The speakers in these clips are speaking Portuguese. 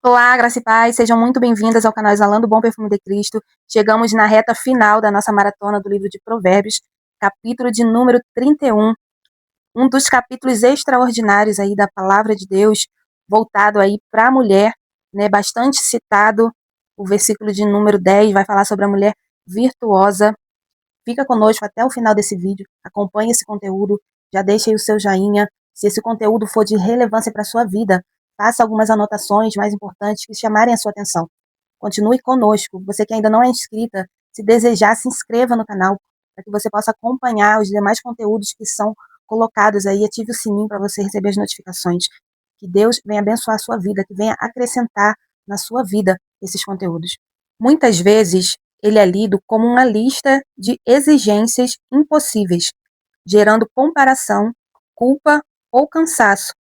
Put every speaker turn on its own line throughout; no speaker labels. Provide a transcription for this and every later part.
Olá, graça e paz, sejam muito bem-vindas ao canal Exalando o Bom Perfume de Cristo. Chegamos na reta final da nossa maratona do livro de Provérbios, capítulo de número 31, um dos capítulos extraordinários aí da palavra de Deus, voltado aí para a mulher, né, bastante citado. O versículo de número 10 vai falar sobre a mulher virtuosa. Fica conosco até o final desse vídeo, acompanhe esse conteúdo, já deixe aí o seu joinha. Se esse conteúdo for de relevância para a sua vida, faça algumas anotações mais importantes que chamarem a sua atenção. Continue conosco. Você que ainda não é inscrita, se desejar, se inscreva no canal, para que você possa acompanhar os demais conteúdos que são colocados aí. Ative o sininho para você receber as notificações. Que Deus venha abençoar a sua vida, que venha acrescentar na sua vida esses conteúdos. Muitas vezes, ele é lido como uma lista de exigências impossíveis, gerando comparação, culpa ou cansaço.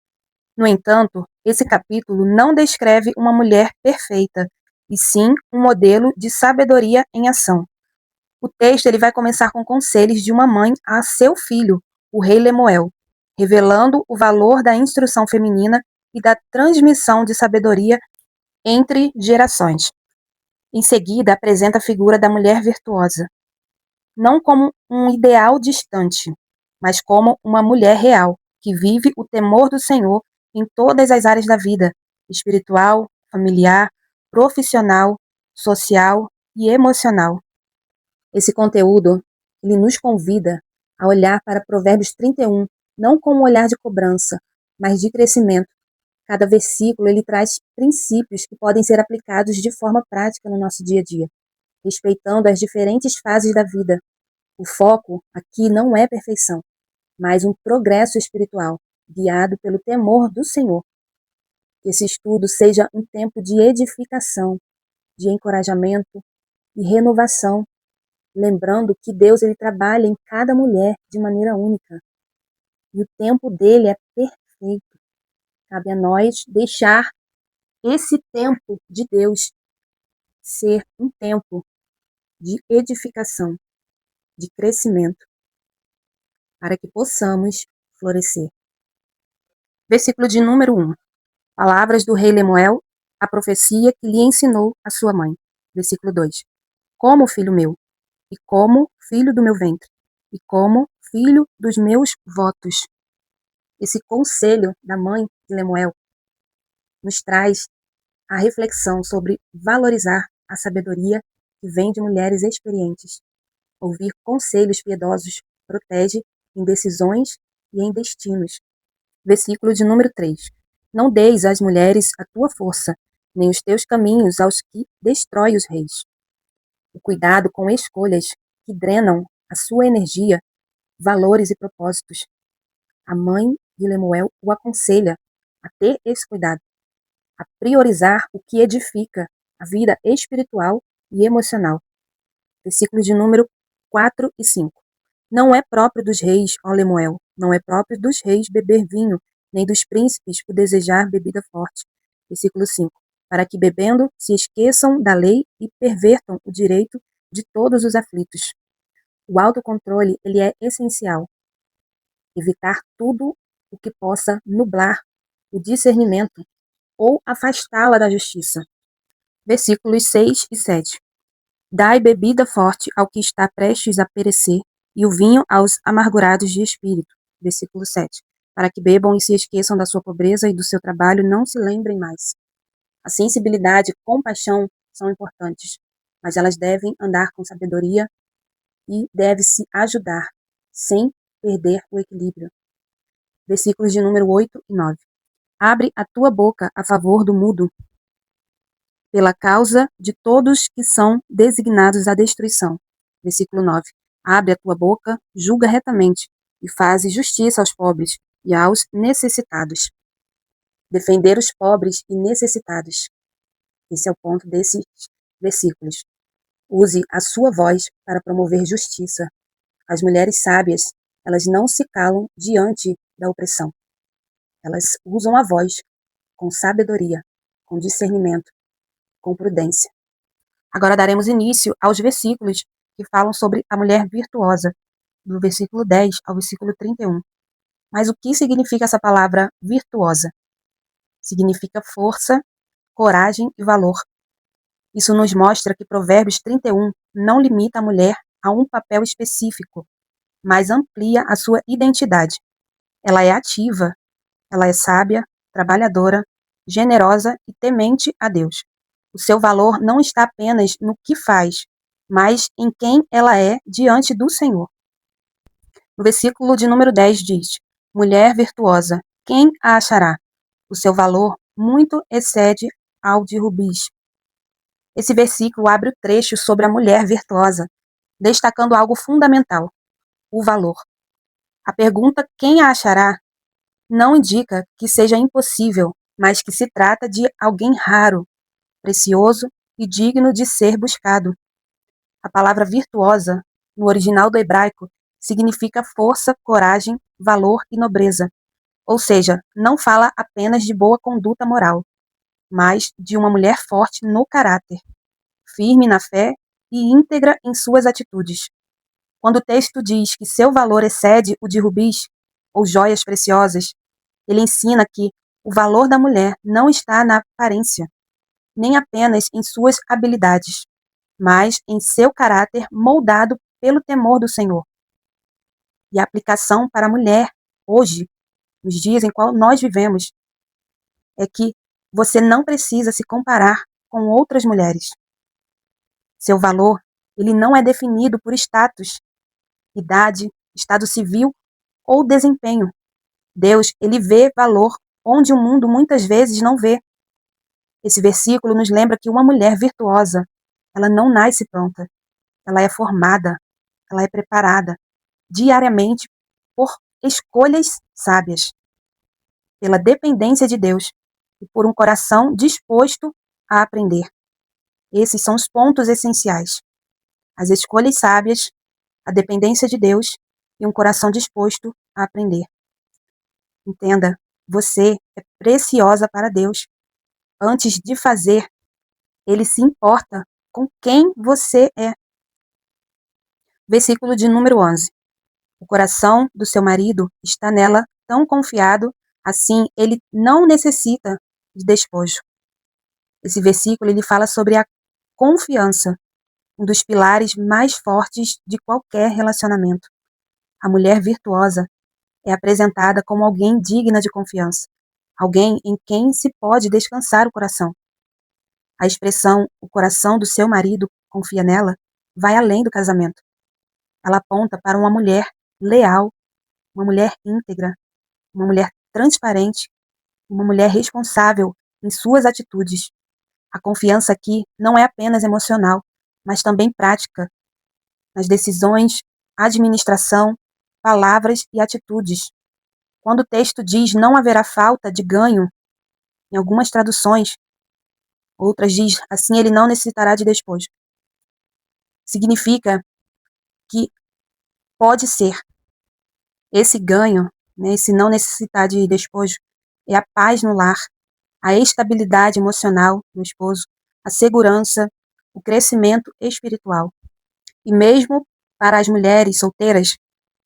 No entanto, esse capítulo não descreve uma mulher perfeita, e sim um modelo de sabedoria em ação. O texto ele vai começar com conselhos de uma mãe a seu filho, o rei Lemuel, revelando o valor da instrução feminina e da transmissão de sabedoria entre gerações. Em seguida, apresenta a figura da mulher virtuosa, não como um ideal distante, mas como uma mulher real, que vive o temor do Senhor em todas as áreas da vida, espiritual, familiar, profissional, social e emocional. Esse conteúdo, ele nos convida a olhar para Provérbios 31, não com um olhar de cobrança, mas de crescimento. Cada versículo, ele traz princípios que podem ser aplicados de forma prática no nosso dia a dia, respeitando as diferentes fases da vida. O foco aqui não é perfeição, mas um progresso espiritual, guiado pelo temor do Senhor. Que esse estudo seja um tempo de edificação, de encorajamento e renovação, lembrando que Deus ele trabalha em cada mulher de maneira única. E o tempo dele é perfeito. Cabe a nós deixar esse tempo de Deus ser um tempo de edificação, de crescimento, para que possamos florescer. Versículo de número 1. Palavras do rei Lemuel, a profecia que lhe ensinou a sua mãe. Versículo 2. Como filho meu, e como filho do meu ventre, e como filho dos meus votos. Esse conselho da mãe de Lemuel nos traz a reflexão sobre valorizar a sabedoria que vem de mulheres experientes. Ouvir conselhos piedosos protege em decisões e em destinos. Versículo de número 3. Não deis às mulheres a tua força, nem os teus caminhos aos que destrói os reis. O cuidado com escolhas que drenam a sua energia, valores e propósitos. A mãe de Lemuel o aconselha a ter esse cuidado, a priorizar o que edifica a vida espiritual e emocional. Versículos de número 4 e 5. Não é próprio dos reis, ó Lemuel, não é próprio dos reis beber vinho, nem dos príncipes o desejar bebida forte. Versículo 5. Para que bebendo se esqueçam da lei e pervertam o direito de todos os aflitos. O autocontrole, ele é essencial. Evitar tudo o que possa nublar o discernimento ou afastá-la da justiça. Versículos 6 e 7. Dai bebida forte ao que está prestes a perecer, e o vinho aos amargurados de espírito. Versículo 7. Para que bebam e se esqueçam da sua pobreza e do seu trabalho, não se lembrem mais. A sensibilidade e compaixão são importantes, mas elas devem andar com sabedoria e deve-se ajudar, sem perder o equilíbrio. Versículos de número 8 e 9. Abre a tua boca a favor do mudo, pela causa de todos que são designados à destruição. Versículo 9. Abre a tua boca, julga retamente, e faze justiça aos pobres e aos necessitados. Defender os pobres e necessitados. Esse é o ponto desses versículos. Use a sua voz para promover justiça. As mulheres sábias, elas não se calam diante da opressão. Elas usam a voz com sabedoria, com discernimento, com prudência. Agora daremos início aos versículos que falam sobre a mulher virtuosa, do versículo 10 ao versículo 31. Mas o que significa essa palavra virtuosa? Significa força, coragem e valor. Isso nos mostra que Provérbios 31 não limita a mulher a um papel específico, mas amplia a sua identidade. Ela é ativa, ela é sábia, trabalhadora, generosa e temente a Deus. O seu valor não está apenas no que faz, mas em quem ela é diante do Senhor. No versículo de número 10 diz: Mulher virtuosa, quem a achará? O seu valor muito excede ao de rubis. Esse versículo abre o trecho sobre a mulher virtuosa, destacando algo fundamental: o valor. A pergunta quem a achará não indica que seja impossível, mas que se trata de alguém raro, precioso e digno de ser buscado. A palavra virtuosa, no original do hebraico, significa força, coragem, valor e nobreza. Ou seja, não fala apenas de boa conduta moral, mas de uma mulher forte no caráter, firme na fé e íntegra em suas atitudes. Quando o texto diz que seu valor excede o de rubis, ou joias preciosas, ele ensina que o valor da mulher não está na aparência, nem apenas em suas habilidades, mas em seu caráter moldado pelo temor do Senhor. E a aplicação para a mulher, hoje, nos dias em qual nós vivemos, é que você não precisa se comparar com outras mulheres. Seu valor, ele não é definido por status, idade, estado civil ou desempenho. Deus, ele vê valor onde o mundo muitas vezes não vê. Esse versículo nos lembra que uma mulher virtuosa, ela não nasce pronta. Ela é formada, ela é preparada diariamente por escolhas sábias, pela dependência de Deus e por um coração disposto a aprender. Esses são os pontos essenciais: as escolhas sábias, a dependência de Deus e um coração disposto a aprender. Entenda, você é preciosa para Deus. Antes de fazer, Ele se importa com quem você é. Versículo de número 11. O coração do seu marido está nela tão confiado, assim ele não necessita de despojo. Esse versículo ele fala sobre a confiança, um dos pilares mais fortes de qualquer relacionamento. A mulher virtuosa é apresentada como alguém digna de confiança, alguém em quem se pode descansar o coração. A expressão "o coração do seu marido confia nela" vai além do casamento. Ela aponta para uma mulher leal, uma mulher íntegra, uma mulher transparente, uma mulher responsável em suas atitudes. A confiança aqui não é apenas emocional, mas também prática, nas decisões, administração, palavras e atitudes. Quando o texto diz não haverá falta de ganho, em algumas traduções, outras diz assim ele não necessitará de despojo. Significa que pode ser esse ganho, né, esse não necessitar de despojo, é a paz no lar, a estabilidade emocional do esposo, a segurança, o crescimento espiritual. E mesmo para as mulheres solteiras,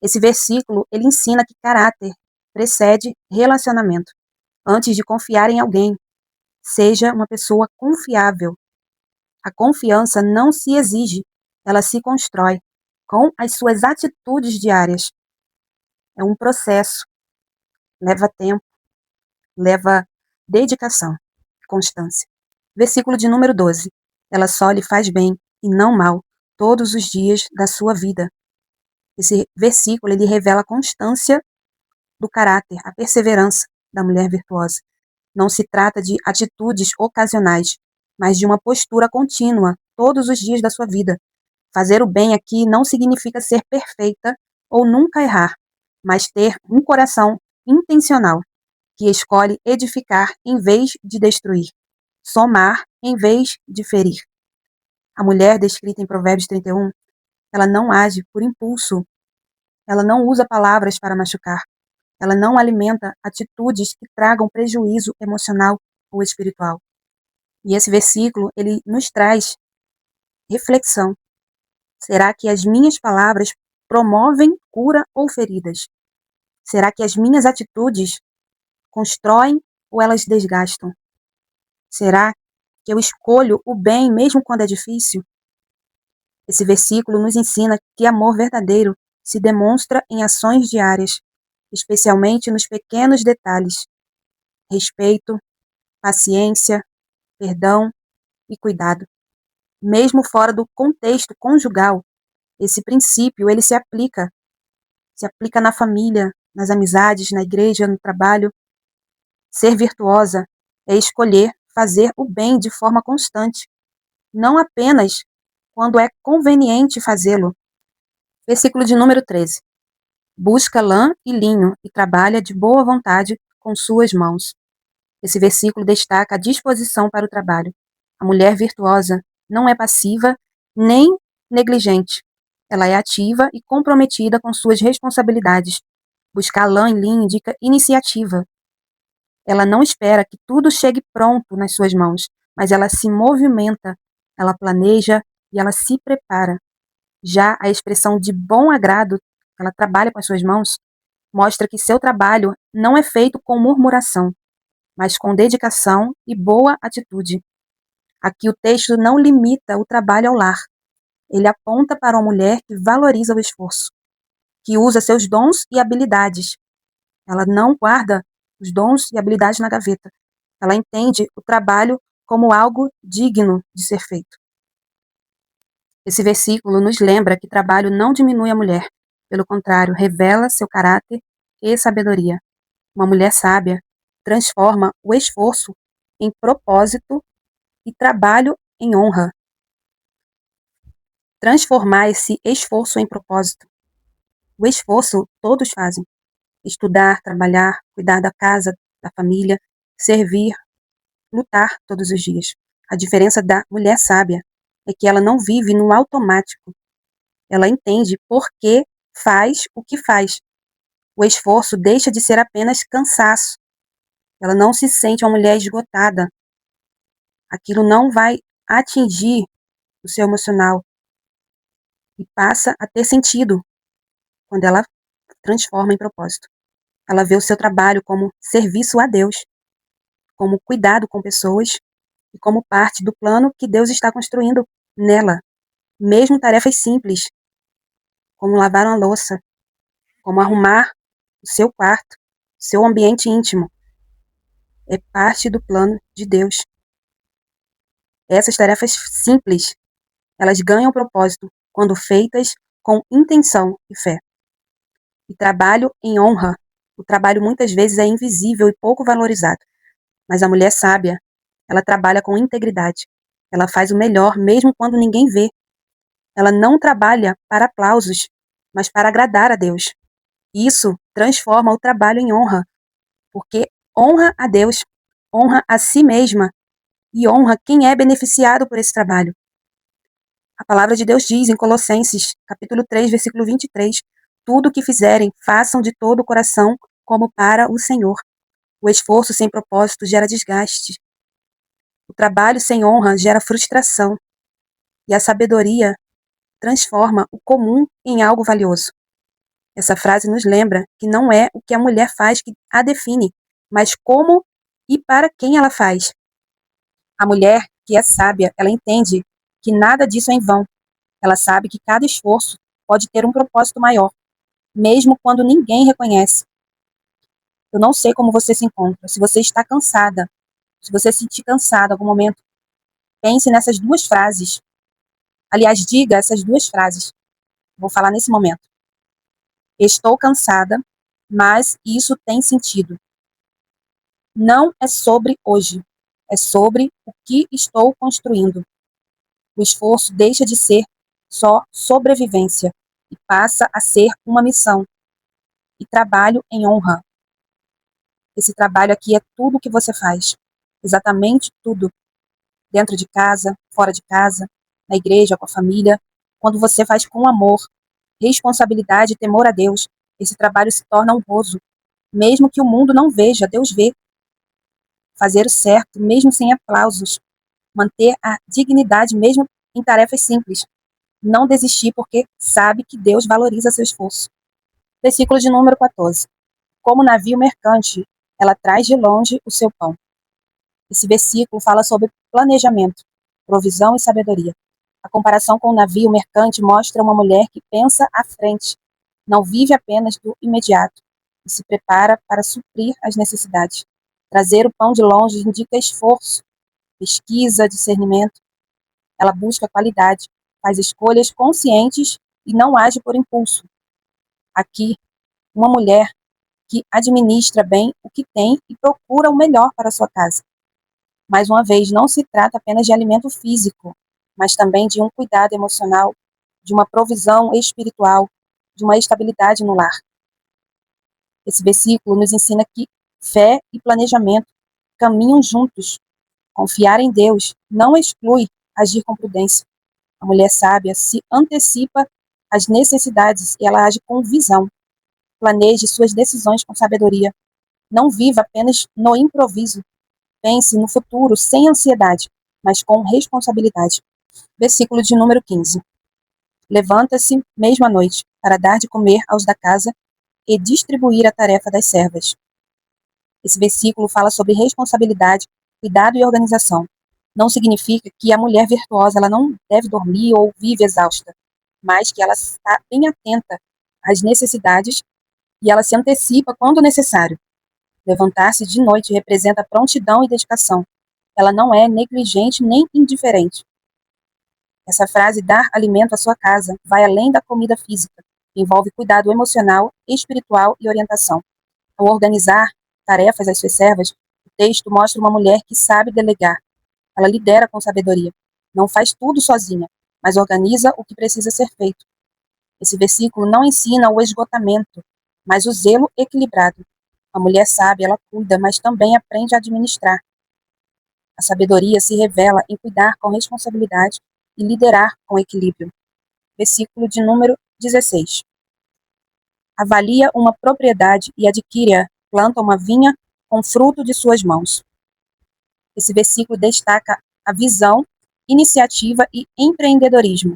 esse versículo ele ensina que caráter precede relacionamento. Antes de confiar em alguém, seja uma pessoa confiável. A confiança não se exige, ela se constrói com as suas atitudes diárias. É um processo, leva tempo, leva dedicação, constância. Versículo de número 12. Ela só lhe faz bem e não mal todos os dias da sua vida. Esse versículo ele revela a constância do caráter, a perseverança da mulher virtuosa. Não se trata de atitudes ocasionais, mas de uma postura contínua todos os dias da sua vida. Fazer o bem aqui não significa ser perfeita ou nunca errar, mas ter um coração intencional, que escolhe edificar em vez de destruir, somar em vez de ferir. A mulher descrita em Provérbios 31, ela não age por impulso, ela não usa palavras para machucar, ela não alimenta atitudes que tragam prejuízo emocional ou espiritual. E esse versículo, ele nos traz reflexão. Será que as minhas palavras promovem cura ou feridas? Será que as minhas atitudes constroem ou elas desgastam? Será que eu escolho o bem mesmo quando é difícil? Esse versículo nos ensina que amor verdadeiro se demonstra em ações diárias, especialmente nos pequenos detalhes: respeito, paciência, perdão e cuidado. Mesmo fora do contexto conjugal, esse princípio ele se aplica na família, nas amizades, na igreja, no trabalho. Ser virtuosa é escolher fazer o bem de forma constante, não apenas quando é conveniente fazê-lo. Versículo de número 13. Busca lã e linho e trabalha de boa vontade com suas mãos. Esse versículo destaca a disposição para o trabalho. A mulher virtuosa não é passiva nem negligente. Ela é ativa e comprometida com suas responsabilidades. Buscar lã e linho indica iniciativa. Ela não espera que tudo chegue pronto nas suas mãos, mas ela se movimenta, ela planeja e ela se prepara. Já a expressão de bom agrado, ela trabalha com as suas mãos, mostra que seu trabalho não é feito com murmuração, mas com dedicação e boa atitude. Aqui o texto não limita o trabalho ao lar. Ele aponta para uma mulher que valoriza o esforço, que usa seus dons e habilidades. Ela não guarda os dons e habilidades na gaveta. Ela entende o trabalho como algo digno de ser feito. Esse versículo nos lembra que trabalho não diminui a mulher. Pelo contrário, revela seu caráter e sabedoria. Uma mulher sábia transforma o esforço em propósito e trabalho em honra. Transformar esse esforço em propósito. O esforço todos fazem. Estudar, trabalhar, cuidar da casa, da família, servir, lutar todos os dias. A diferença da mulher sábia é que ela não vive no automático. Ela entende por que faz o que faz. O esforço deixa de ser apenas cansaço. Ela não se sente uma mulher esgotada. Aquilo não vai atingir o seu emocional e passa a ter sentido quando ela transforma em propósito. Ela vê o seu trabalho como serviço a Deus, como cuidado com pessoas e como parte do plano que Deus está construindo nela. Mesmo tarefas simples, como lavar uma louça, como arrumar o seu quarto, seu ambiente íntimo, é parte do plano de Deus. Essas tarefas simples, elas ganham propósito quando feitas com intenção e fé. E trabalho em honra. O trabalho muitas vezes é invisível e pouco valorizado. Mas a mulher sábia, ela trabalha com integridade. Ela faz o melhor mesmo quando ninguém vê. Ela não trabalha para aplausos, mas para agradar a Deus. Isso transforma o trabalho em honra, porque honra a Deus, honra a si mesma e honra quem é beneficiado por esse trabalho. A palavra de Deus diz em Colossenses, capítulo 3, versículo 23, tudo o que fizerem, façam de todo o coração, como para o Senhor. O esforço sem propósito gera desgaste. O trabalho sem honra gera frustração. E a sabedoria transforma o comum em algo valioso. Essa frase nos lembra que não é o que a mulher faz que a define, mas como e para quem ela faz. A mulher que é sábia, ela entende que nada disso é em vão. Ela sabe que cada esforço pode ter um propósito maior, mesmo quando ninguém reconhece. Eu não sei como você se encontra. Se você está cansada, se você se sentir cansada em algum momento, pense nessas duas frases. Aliás, diga essas duas frases. Vou falar nesse momento. Estou cansada, mas isso tem sentido. Não é sobre hoje, é sobre o que estou construindo. O esforço deixa de ser só sobrevivência e passa a ser uma missão. E trabalho em honra. Esse trabalho aqui é tudo o que você faz. Exatamente tudo. Dentro de casa, fora de casa, na igreja, com a família. Quando você faz com amor, responsabilidade e temor a Deus, esse trabalho se torna honroso. Mesmo que o mundo não veja, Deus vê. Fazer o certo, mesmo sem aplausos. Manter a dignidade, mesmo em tarefas simples. Não desistir porque sabe que Deus valoriza seu esforço. Versículo de número 14. Como navio mercante, ela traz de longe o seu pão. Esse versículo fala sobre planejamento, provisão e sabedoria. A comparação com o navio mercante mostra uma mulher que pensa à frente, não vive apenas do imediato e se prepara para suprir as necessidades. Trazer o pão de longe indica esforço, pesquisa, discernimento. Ela busca qualidade, faz escolhas conscientes e não age por impulso. Aqui, uma mulher que administra bem o que tem e procura o melhor para sua casa. Mais uma vez, não se trata apenas de alimento físico, mas também de um cuidado emocional, de uma provisão espiritual, de uma estabilidade no lar. Esse versículo nos ensina que fé e planejamento caminham juntos. Confiar em Deus não exclui agir com prudência. A mulher sábia se antecipa às necessidades e ela age com visão. Planeje suas decisões com sabedoria. Não viva apenas no improviso. Pense no futuro sem ansiedade, mas com responsabilidade. Versículo de número 15. Levanta-se, mesmo à noite, para dar de comer aos da casa e distribuir a tarefa das servas. Esse versículo fala sobre responsabilidade, cuidado e organização. Não significa que a mulher virtuosa ela não deve dormir ou vive exausta, mas que ela está bem atenta às necessidades e ela se antecipa quando necessário. Levantar-se de noite representa prontidão e dedicação. Ela não é negligente nem indiferente. Essa frase, dar alimento à sua casa, vai além da comida física. Envolve cuidado emocional, espiritual e orientação. Ao organizar tarefas às suas servas, o texto mostra uma mulher que sabe delegar. Ela lidera com sabedoria. Não faz tudo sozinha, mas organiza o que precisa ser feito. Esse versículo não ensina o esgotamento, mas o zelo equilibrado. A mulher sábia, ela cuida, mas também aprende a administrar. A sabedoria se revela em cuidar com responsabilidade e liderar com equilíbrio. Versículo de número 16. Avalia uma propriedade e adquire-a, planta uma vinha com fruto de suas mãos. Esse versículo destaca a visão, iniciativa e empreendedorismo.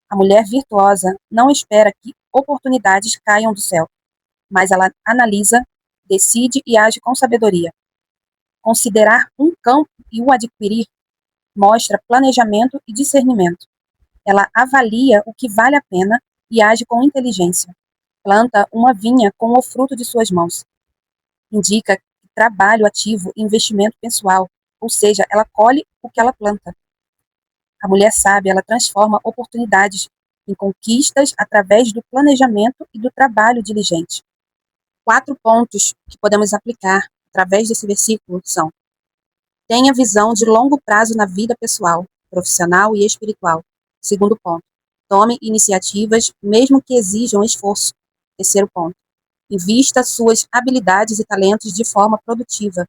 A mulher virtuosa não espera que oportunidades caiam do céu, mas ela analisa, decide e age com sabedoria. Considerar um campo e o adquirir mostra planejamento e discernimento. Ela avalia o que vale a pena e age com inteligência. Planta uma vinha com o fruto de suas mãos. Indica trabalho ativo e investimento pessoal, ou seja, ela colhe o que ela planta. A mulher sábia, ela transforma oportunidades em conquistas através do planejamento e do trabalho diligente. 4 pontos que podemos aplicar através desse versículo são: tenha visão de longo prazo na vida pessoal, profissional e espiritual. Segundo ponto, tome iniciativas, mesmo que exijam esforço. Terceiro ponto, invista suas habilidades e talentos de forma produtiva.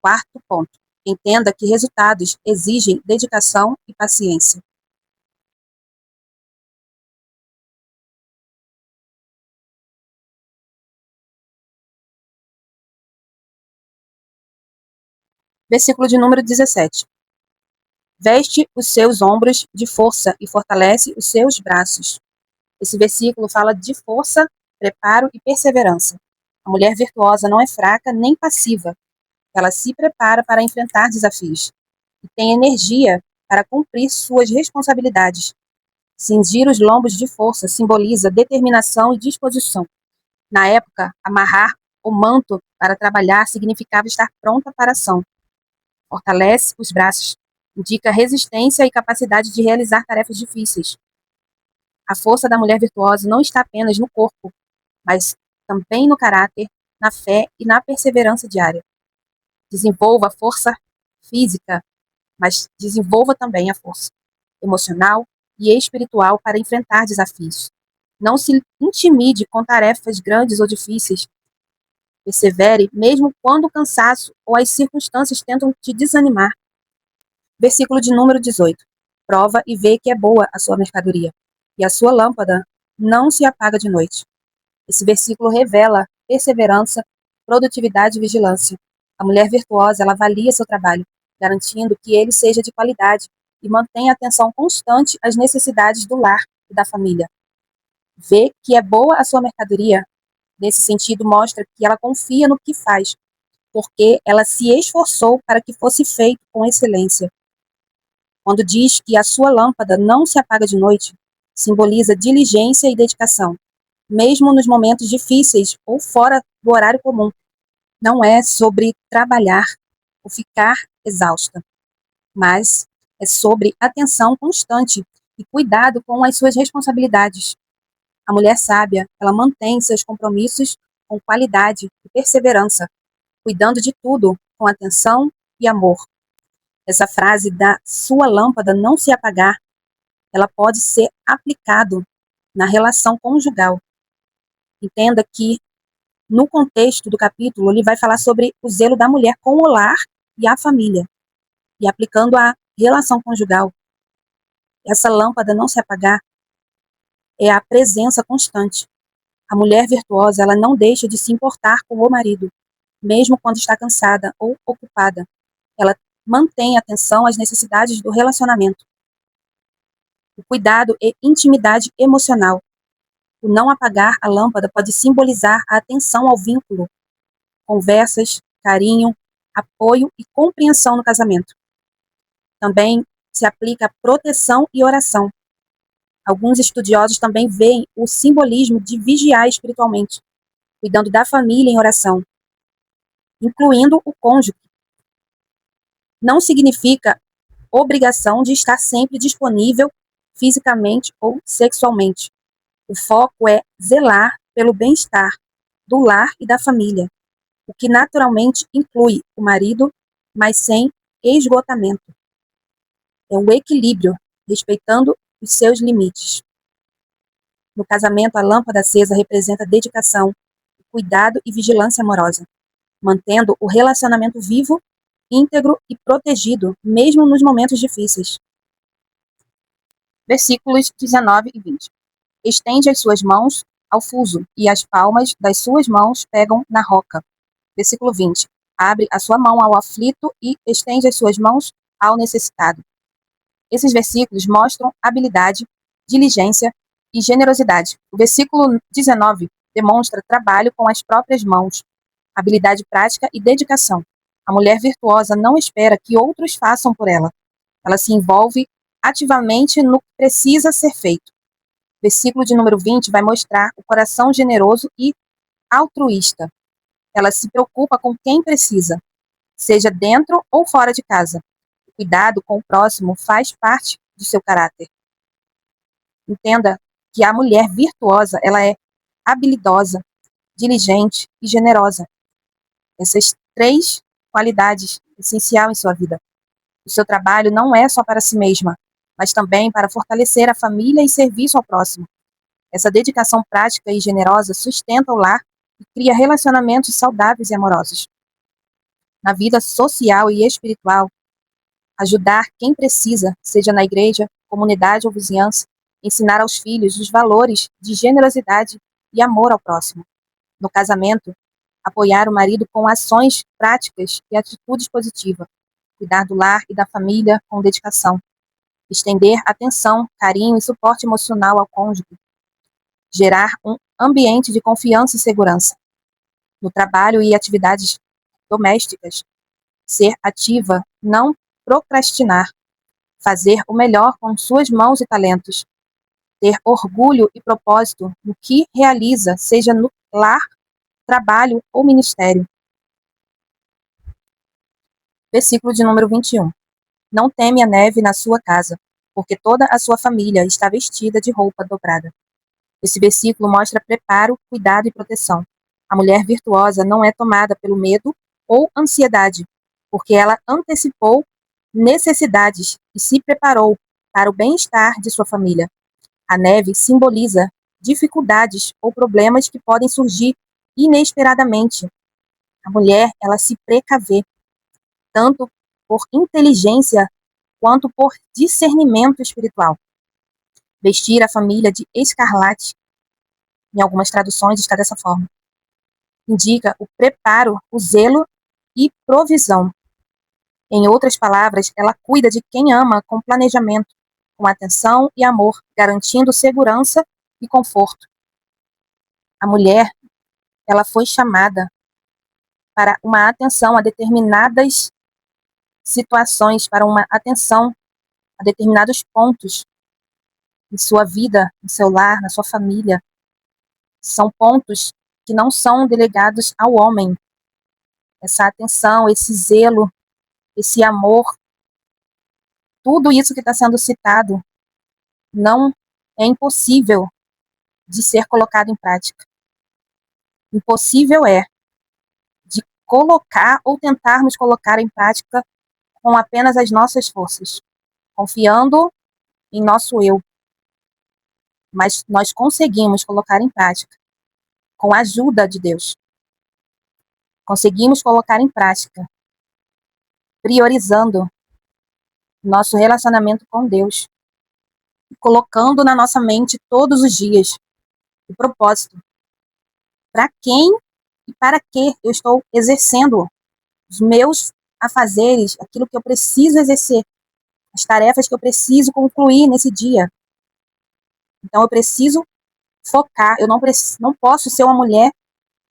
Quarto ponto, entenda que resultados exigem dedicação e paciência. Versículo de número 17. Veste os seus ombros de força e fortalece os seus braços. Esse versículo fala de força, preparo e perseverança. A mulher virtuosa não é fraca nem passiva. Ela se prepara para enfrentar desafios e tem energia para cumprir suas responsabilidades. Cingir os lombos de força simboliza determinação e disposição. Na época, amarrar o manto para trabalhar significava estar pronta para a ação. Fortalece os braços, indica resistência e capacidade de realizar tarefas difíceis. A força da mulher virtuosa não está apenas no corpo, mas também no caráter, na fé e na perseverança diária. Desenvolva a força física, mas desenvolva também a força emocional e espiritual para enfrentar desafios. Não se intimide com tarefas grandes ou difíceis. Persevere mesmo quando o cansaço ou as circunstâncias tentam te desanimar. Versículo de número 18. Prova e vê que é boa a sua mercadoria, e a sua lâmpada não se apaga de noite. Esse versículo revela perseverança, produtividade e vigilância. A mulher virtuosa, ela avalia seu trabalho, garantindo que ele seja de qualidade e mantém atenção constante às necessidades do lar e da família. Vê que é boa a sua mercadoria, nesse sentido, mostra que ela confia no que faz, porque ela se esforçou para que fosse feito com excelência. Quando diz que a sua lâmpada não se apaga de noite, simboliza diligência e dedicação, mesmo nos momentos difíceis ou fora do horário comum. Não é sobre trabalhar ou ficar exausta, mas é sobre atenção constante e cuidado com as suas responsabilidades. A mulher sábia, ela mantém seus compromissos com qualidade e perseverança, cuidando de tudo com atenção e amor. Essa frase da sua lâmpada não se apagar, ela pode ser aplicado na relação conjugal. Entenda que, no contexto do capítulo, ele vai falar sobre o zelo da mulher com o lar e a família. E aplicando a relação conjugal, essa lâmpada não se apagar é a presença constante. A mulher virtuosa, ela não deixa de se importar com o marido, mesmo quando está cansada ou ocupada. Ela mantém atenção às necessidades do relacionamento. O cuidado e intimidade emocional. O não apagar a lâmpada pode simbolizar a atenção ao vínculo, conversas, carinho, apoio e compreensão no casamento. Também se aplica a proteção e oração. Alguns estudiosos também veem o simbolismo de vigiar espiritualmente, cuidando da família em oração, incluindo o cônjuge. Não significa obrigação de estar sempre disponível fisicamente ou sexualmente. O foco é zelar pelo bem-estar do lar e da família, o que naturalmente inclui o marido, mas sem esgotamento. É o equilíbrio, respeitando os seus limites. No casamento, a lâmpada acesa representa dedicação, cuidado e vigilância amorosa, mantendo o relacionamento vivo, íntegro e protegido, mesmo nos momentos difíceis. Versículos 19 e 20. Estende as suas mãos ao fuso, e as palmas das suas mãos pegam na roca. Versículo 20. Abre a sua mão ao aflito e estende as suas mãos ao necessitado. Esses versículos mostram habilidade, diligência e generosidade. O versículo 19 demonstra trabalho com as próprias mãos, habilidade prática e dedicação. A mulher virtuosa não espera que outros façam por ela. Ela se envolve ativamente no que precisa ser feito. O versículo de número 20 vai mostrar o coração generoso e altruísta. Ela se preocupa com quem precisa, seja dentro ou fora de casa. O cuidado com o próximo faz parte do seu caráter. Entenda que a mulher virtuosa, ela é habilidosa, diligente e generosa. Essas três qualidades essenciais em sua vida. O seu trabalho não é só para si mesma, mas também para fortalecer a família e serviço ao próximo. Essa dedicação prática e generosa sustenta o lar e cria relacionamentos saudáveis e amorosos. Na vida social e espiritual, ajudar quem precisa, seja na igreja, comunidade ou vizinhança, ensinar aos filhos os valores de generosidade e amor ao próximo. No casamento, apoiar o marido com ações práticas e atitudes positivas, cuidar do lar e da família com dedicação, estender atenção, carinho e suporte emocional ao cônjuge, gerar um ambiente de confiança e segurança. No trabalho e atividades domésticas, ser ativa, não procrastinar, fazer o melhor com suas mãos e talentos, ter orgulho e propósito no que realiza, seja no lar, trabalho ou ministério. Versículo de número 21. Não teme a neve na sua casa, porque toda a sua família está vestida de roupa dobrada. Esse versículo mostra preparo, cuidado e proteção. A mulher virtuosa não é tomada pelo medo ou ansiedade, porque ela antecipou necessidades e se preparou para o bem-estar de sua família. A neve simboliza dificuldades ou problemas que podem surgir inesperadamente. A mulher, ela se precavê, tanto por inteligência quanto por discernimento espiritual. Vestir a família de escarlate, em algumas traduções está dessa forma, indica o preparo, o zelo e provisão. Em outras palavras, ela cuida de quem ama com planejamento, com atenção e amor, garantindo segurança e conforto. A mulher, ela foi chamada para uma atenção a determinadas situações, para uma atenção a determinados pontos em sua vida, no seu lar, na sua família. São pontos que não são delegados ao homem. Essa atenção, esse zelo, esse amor, tudo isso que está sendo citado não é impossível de ser colocado em prática. Impossível é de colocar ou tentarmos colocar em prática com apenas as nossas forças, confiando em nosso eu. Mas nós conseguimos colocar em prática com a ajuda de Deus. Conseguimos colocar em prática, priorizando nosso relacionamento com Deus, colocando na nossa mente todos os dias o propósito. Para quem e para que eu estou exercendo os meus afazeres, aquilo que eu preciso exercer, as tarefas que eu preciso concluir nesse dia. Então eu preciso focar, eu não posso ser uma mulher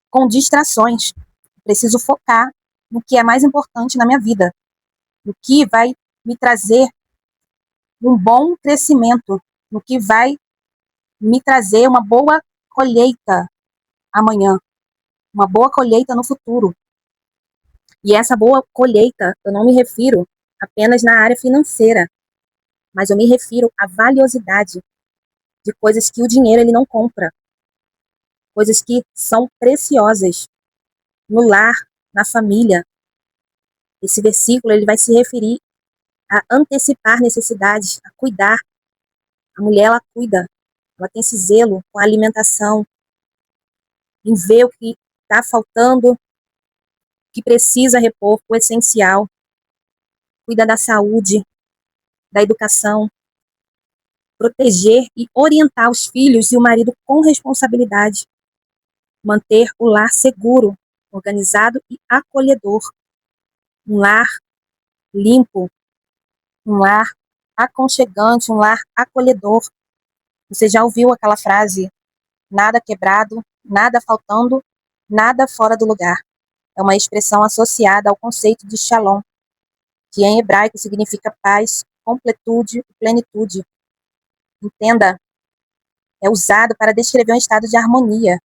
com distrações. Eu preciso focar no que é mais importante na minha vida, no que vai me trazer um bom crescimento, no que vai me trazer uma boa colheita amanhã, uma boa colheita no futuro. E essa boa colheita, eu não me refiro apenas na área financeira, mas eu me refiro à valiosidade de coisas que o dinheiro ele não compra, coisas que são preciosas no lar, na família. Esse versículo ele vai se referir a antecipar necessidades, a cuidar. A mulher ela cuida, ela tem esse zelo com a alimentação, em ver o que está faltando, o que precisa repor, o essencial. Cuida da saúde, da educação, proteger e orientar os filhos e o marido com responsabilidade, manter o lar seguro, organizado e acolhedor, um lar limpo, um lar aconchegante, um lar acolhedor. Você já ouviu aquela frase, nada quebrado, nada faltando, nada fora do lugar? É uma expressão associada ao conceito de shalom, que em hebraico significa paz, completude e plenitude. Entenda, é usado para descrever um estado de harmonia,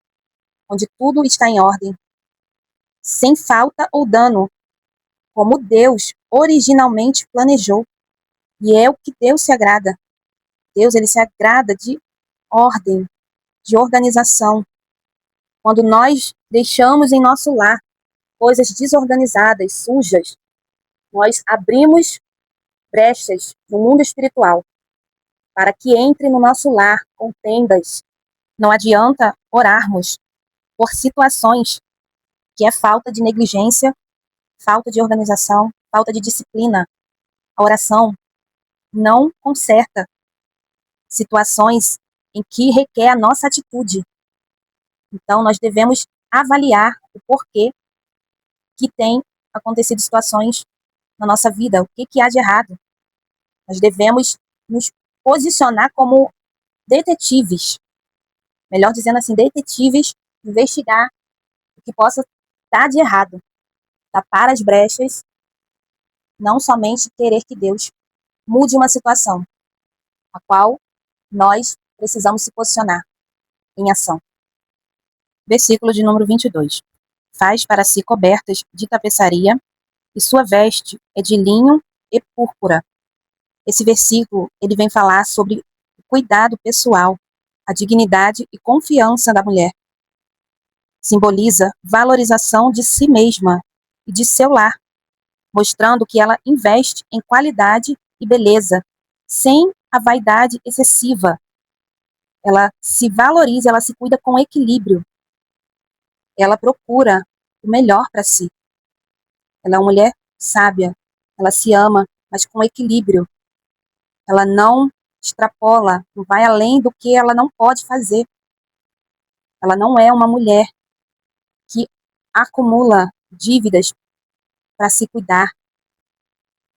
onde tudo está em ordem, sem falta ou dano, como Deus originalmente planejou. E é o que Deus se agrada. Deus ele se agrada de ordem, de organização. Quando nós deixamos em nosso lar coisas desorganizadas, sujas, nós abrimos brechas no mundo espiritual para que entre no nosso lar contendas. Não adianta orarmos por situações que é falta de negligência, falta de organização, falta de disciplina. A oração não conserta situações em que requer a nossa atitude. Então, nós devemos avaliar o porquê que tem acontecido situações na nossa vida, o que há de errado. Nós devemos nos posicionar como detetives, melhor dizendo assim, detetives, investigar o que possa estar de errado, tapar as brechas, não somente querer que Deus mude uma situação, a qual nós precisamos se posicionar em ação. Versículo de número 22. Faz para si cobertas de tapeçaria, e sua veste é de linho e púrpura. Esse versículo ele vem falar sobre o cuidado pessoal, a dignidade e confiança da mulher. Simboliza valorização de si mesma e de seu lar, mostrando que ela investe em qualidade e beleza, sem a vaidade excessiva. Ela se valoriza, ela se cuida com equilíbrio. Ela procura o melhor para si. Ela é uma mulher sábia, ela se ama, mas com equilíbrio. Ela não extrapola, não vai além do que ela não pode fazer. Ela não é uma mulher que acumula dívidas para se cuidar.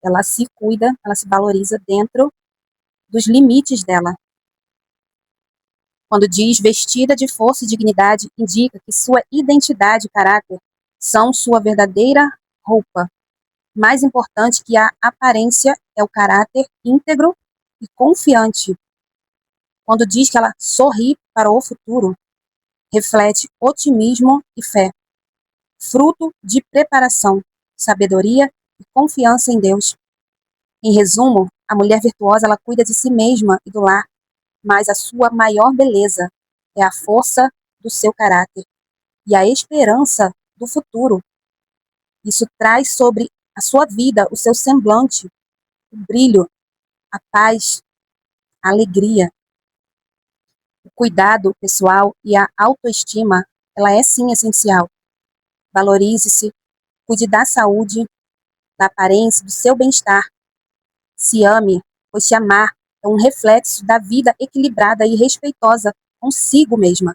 Ela se cuida, ela se valoriza dentro dos limites dela. Quando diz vestida de força e dignidade, indica que sua identidade e caráter são sua verdadeira roupa. Mais importante que a aparência é o caráter íntegro e confiante. Quando diz que ela sorri para o futuro, reflete otimismo e fé, fruto de preparação, sabedoria e confiança em Deus. Em resumo, a mulher virtuosa ela cuida de si mesma e do lar, mas a sua maior beleza é a força do seu caráter e a esperança do futuro. Isso traz sobre a sua vida o seu semblante, o brilho, a paz, a alegria. O cuidado pessoal e a autoestima, ela é sim essencial. Valorize-se, cuide da saúde, da aparência, do seu bem-estar. Se ame, pois te amar é um reflexo da vida equilibrada e respeitosa consigo mesma.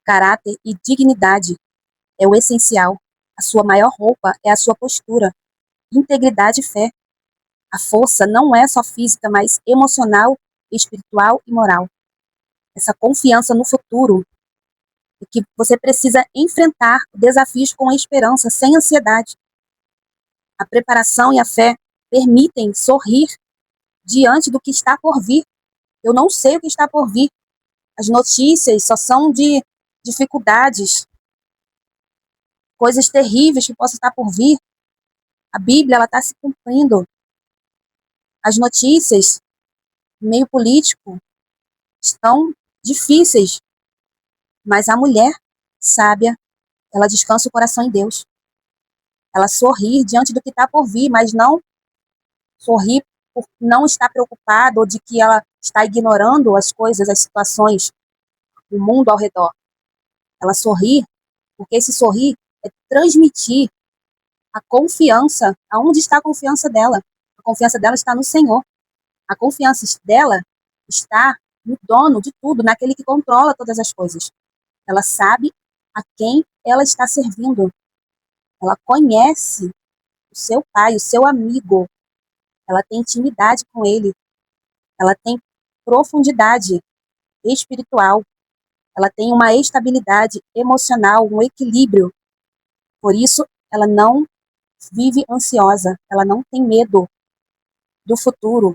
Caráter e dignidade é o essencial. A sua maior roupa é a sua postura. Integridade e fé. A força não é só física, mas emocional, espiritual e moral. Essa confiança no futuro é que você precisa enfrentar desafios com esperança, sem ansiedade. A preparação e a fé permitem sorrir diante do que está por vir. Eu não sei o que está por vir. As notícias só são de dificuldades, coisas terríveis que possam estar por vir. A Bíblia ela está se cumprindo. As notícias, no meio político, estão difíceis, mas a mulher sábia, ela descansa o coração em Deus. Ela sorri diante do que está por vir, mas não sorri por não estar preocupada ou de que ela está ignorando as coisas, as situações, o mundo ao redor. Ela sorri porque esse sorrir é transmitir a confiança. Aonde está a confiança dela? A confiança dela está no Senhor. A confiança dela está no dono de tudo, naquele que controla todas as coisas. Ela sabe a quem ela está servindo. Ela conhece o seu pai, o seu amigo. Ela tem intimidade com ele. Ela tem profundidade espiritual. Ela tem uma estabilidade emocional, um equilíbrio. Por isso, ela não vive ansiosa. Ela não tem medo do futuro.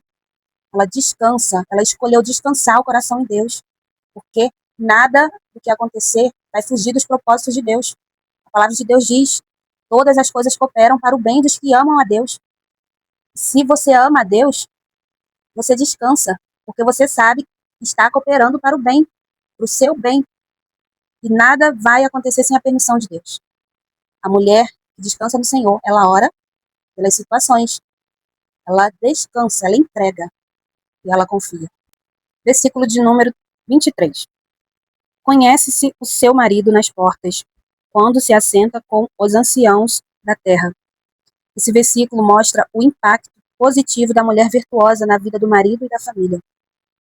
Ela descansa. Ela escolheu descansar o coração em Deus. Porque nada do que acontecer vai fugir dos propósitos de Deus. A palavra de Deus diz: todas as coisas cooperam para o bem dos que amam a Deus. Se você ama a Deus, você descansa, porque você sabe que está cooperando para o bem, para o seu bem. E nada vai acontecer sem a permissão de Deus. A mulher que descansa no Senhor, ela ora pelas situações, ela descansa, ela entrega e ela confia. Versículo de número 23. Conhece-se o seu marido nas portas, quando se assenta com os anciãos da terra. Esse versículo mostra o impacto positivo da mulher virtuosa na vida do marido e da família.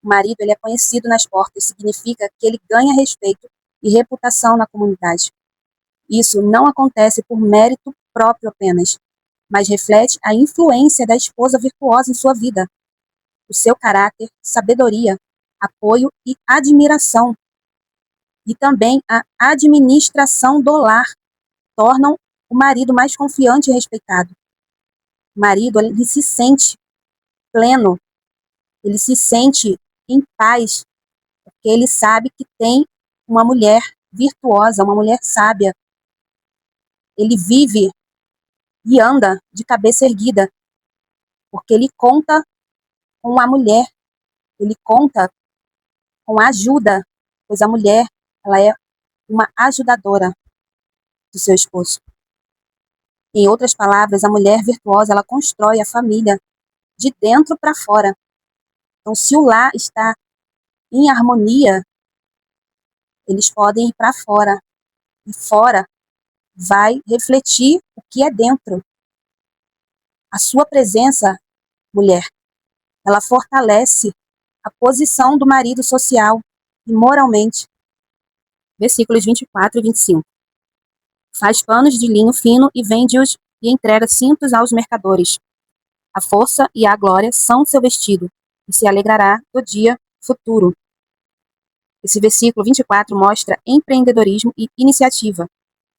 O marido ele é conhecido nas portas, significa que ele ganha respeito e reputação na comunidade. Isso não acontece por mérito próprio apenas, mas reflete a influência da esposa virtuosa em sua vida, o seu caráter, sabedoria, apoio e admiração. E também a administração do lar tornam o marido mais confiante e respeitado. O marido ele se sente pleno, ele se sente em paz, porque ele sabe que tem uma mulher virtuosa, uma mulher sábia. Ele vive e anda de cabeça erguida, porque ele conta com a mulher, ele conta com a ajuda, pois a mulher ela é uma ajudadora do seu esposo. Em outras palavras, a mulher virtuosa ela constrói a família de dentro para fora. Então, se o lar está em harmonia, eles podem ir para fora. E fora vai refletir o que é dentro. A sua presença, mulher, ela fortalece a posição do marido social e moralmente. Versículos 24 e 25. Faz panos de linho fino e vende-os e entrega cintos aos mercadores. A força e a glória são seu vestido, e se alegrará do dia futuro. Esse versículo 24 mostra empreendedorismo e iniciativa.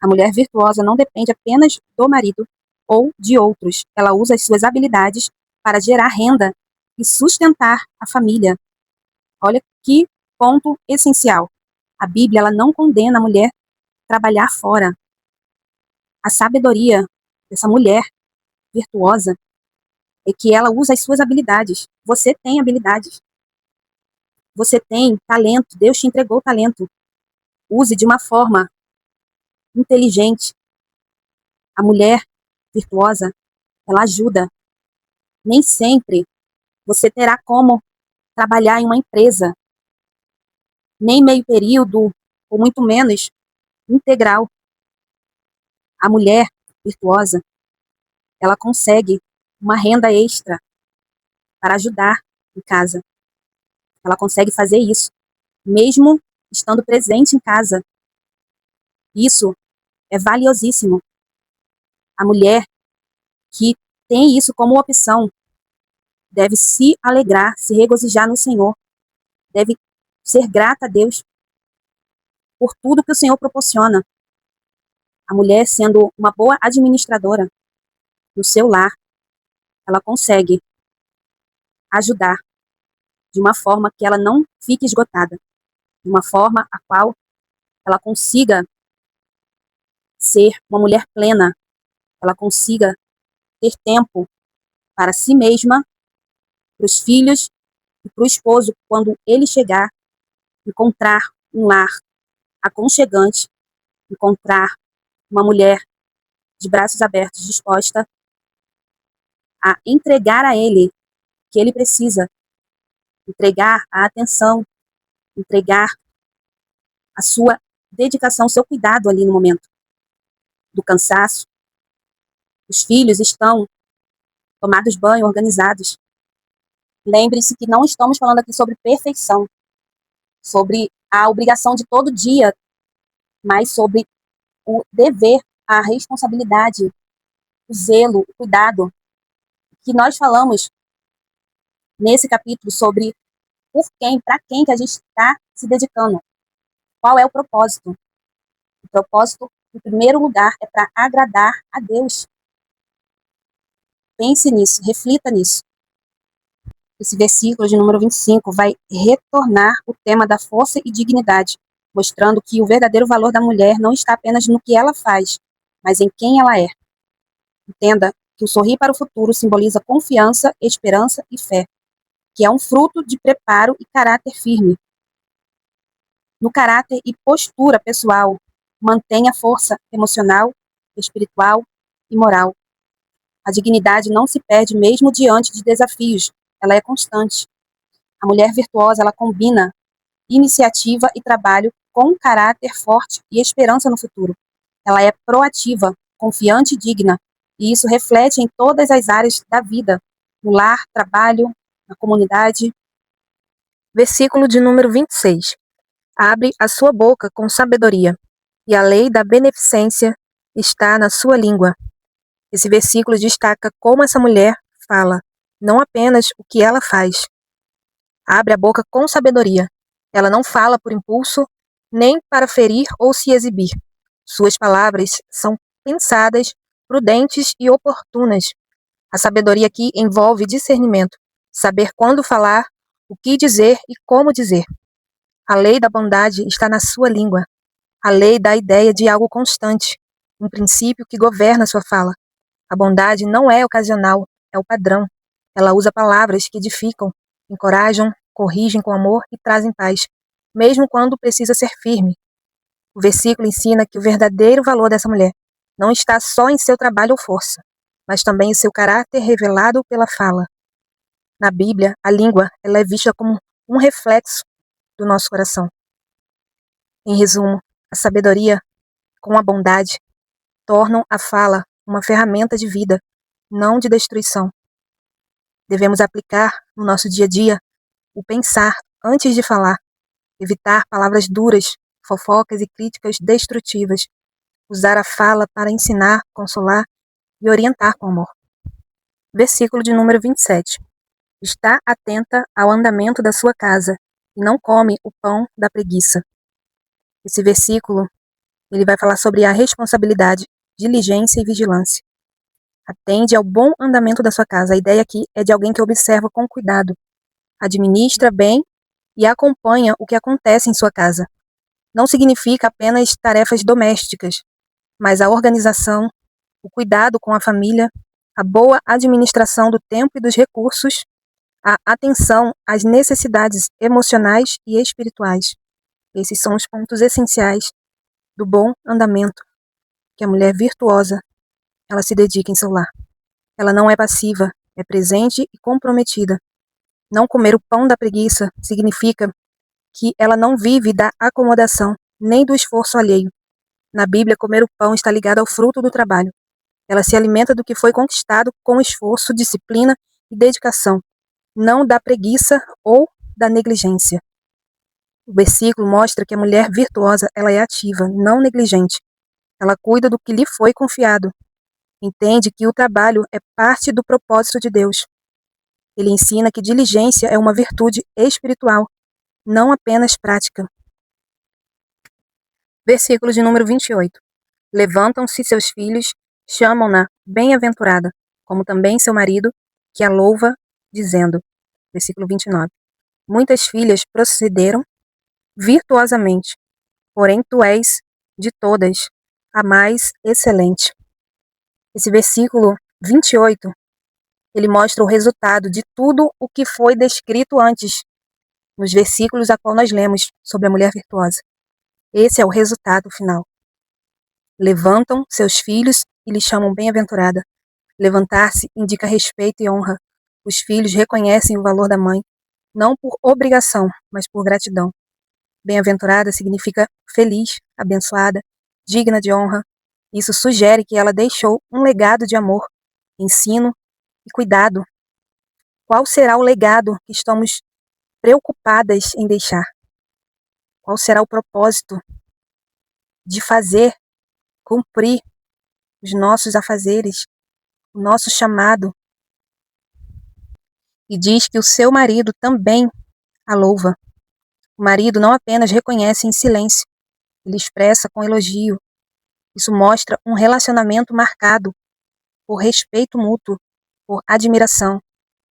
A mulher virtuosa não depende apenas do marido ou de outros. Ela usa as suas habilidades para gerar renda e sustentar a família. Olha que ponto essencial. A Bíblia ela não condena a mulher a trabalhar fora. A sabedoria dessa mulher virtuosa é que ela usa as suas habilidades. Você tem habilidades. Você tem talento. Deus te entregou talento. Use de uma forma inteligente. A mulher virtuosa, ela ajuda. Nem sempre você terá como trabalhar em uma empresa, nem meio período, ou muito menos integral. A mulher virtuosa, ela consegue uma renda extra para ajudar em casa. Ela consegue fazer isso, mesmo estando presente em casa. Isso é valiosíssimo. A mulher que tem isso como opção deve se alegrar, se regozijar no Senhor, deve ser grata a Deus por tudo que o Senhor proporciona. A mulher, sendo uma boa administradora do seu lar, ela consegue ajudar de uma forma que ela não fique esgotada, de uma forma a qual ela consiga ser uma mulher plena, ela consiga ter tempo para si mesma, para os filhos e para o esposo, quando ele chegar, encontrar um lar aconchegante, encontrar uma mulher de braços abertos, disposta a entregar a ele o que ele precisa, entregar a atenção, entregar a sua dedicação, o seu cuidado ali no momento do cansaço. Os filhos estão tomados banho, organizados. Lembre-se que não estamos falando aqui sobre perfeição, sobre a obrigação de todo dia, mas sobre o dever, a responsabilidade, o zelo, o cuidado, que nós falamos nesse capítulo sobre por quem, para quem que a gente está se dedicando. Qual é o propósito? O propósito, em primeiro lugar, é para agradar a Deus. Pense nisso, reflita nisso. Esse versículo de número 25 vai retornar o tema da força e dignidade, mostrando que o verdadeiro valor da mulher não está apenas no que ela faz, mas em quem ela é. Entenda que o sorrir para o futuro simboliza confiança, esperança e fé, que é um fruto de preparo e caráter firme. No caráter e postura pessoal, mantenha força emocional, espiritual e moral. A dignidade não se perde mesmo diante de desafios, ela é constante. A mulher virtuosa, ela combina iniciativa e trabalho com caráter forte e esperança no futuro. Ela é proativa, confiante e digna, e isso reflete em todas as áreas da vida, no lar, trabalho, na comunidade. Versículo de número 26. Abre a sua boca com sabedoria, e a lei da beneficência está na sua língua. Esse versículo destaca como essa mulher fala, não apenas o que ela faz. Abre a boca com sabedoria. Ela não fala por impulso, nem para ferir ou se exibir. Suas palavras são pensadas, prudentes e oportunas. A sabedoria aqui envolve discernimento, saber quando falar, o que dizer e como dizer. A lei da bondade está na sua língua. A lei dá a ideia de algo constante, um princípio que governa sua fala. A bondade não é ocasional, é o padrão. Ela usa palavras que edificam, encorajam, corrigem com amor e trazem paz, mesmo quando precisa ser firme. O versículo ensina que o verdadeiro valor dessa mulher não está só em seu trabalho ou força, mas também em seu caráter revelado pela fala. Na Bíblia, a língua ela é vista como um reflexo do nosso coração. Em resumo, a sabedoria com a bondade tornam a fala uma ferramenta de vida, não de destruição. Devemos aplicar no nosso dia a dia o pensar antes de falar, evitar palavras duras, fofocas e críticas destrutivas, usar a fala para ensinar, consolar e orientar com amor. Versículo de número 27. Está atenta ao andamento da sua casa e não come o pão da preguiça. Esse versículo Ele vai falar sobre a responsabilidade, diligência e vigilância. Atende ao bom andamento da sua casa. A ideia aqui é de alguém que observa com cuidado, administra bem e acompanha o que acontece em sua casa. Não significa apenas tarefas domésticas, mas a organização, o cuidado com a família, a boa administração do tempo e dos recursos, a atenção às necessidades emocionais e espirituais. Esses são os pontos essenciais do bom andamento que a mulher virtuosa ela se dedica em seu lar. Ela não é passiva, é presente e comprometida. Não comer o pão da preguiça significa que ela não vive da acomodação, nem do esforço alheio. Na Bíblia, comer o pão está ligado ao fruto do trabalho. Ela se alimenta do que foi conquistado com esforço, disciplina e dedicação, não da preguiça ou da negligência. O versículo mostra que a mulher virtuosa ela é ativa, não negligente. Ela cuida do que lhe foi confiado. Entende que o trabalho é parte do propósito de Deus. Ele ensina que diligência é uma virtude espiritual, não apenas prática. Versículo de número 28. Levantam-se seus filhos, chamam-na bem-aventurada, como também seu marido, que a louva, dizendo. Versículo 29. Muitas filhas procederam virtuosamente, porém tu és, de todas, a mais excelente. Esse versículo 28, ele mostra o resultado de tudo o que foi descrito antes, nos versículos a qual nós lemos sobre a mulher virtuosa. Esse é o resultado final. Levantam seus filhos e lhes chamam bem-aventurada. Levantar-se indica respeito e honra. Os filhos reconhecem o valor da mãe, não por obrigação, mas por gratidão. Bem-aventurada significa feliz, abençoada, digna de honra. Isso sugere que ela deixou um legado de amor, ensino e cuidado. Qual será o legado que estamos preocupadas em deixar? Qual será o propósito de fazer, cumprir os nossos afazeres, o nosso chamado? E diz que o seu marido também a louva. O marido não apenas reconhece em silêncio, ele expressa com elogio. Isso mostra um relacionamento marcado por respeito mútuo, por admiração,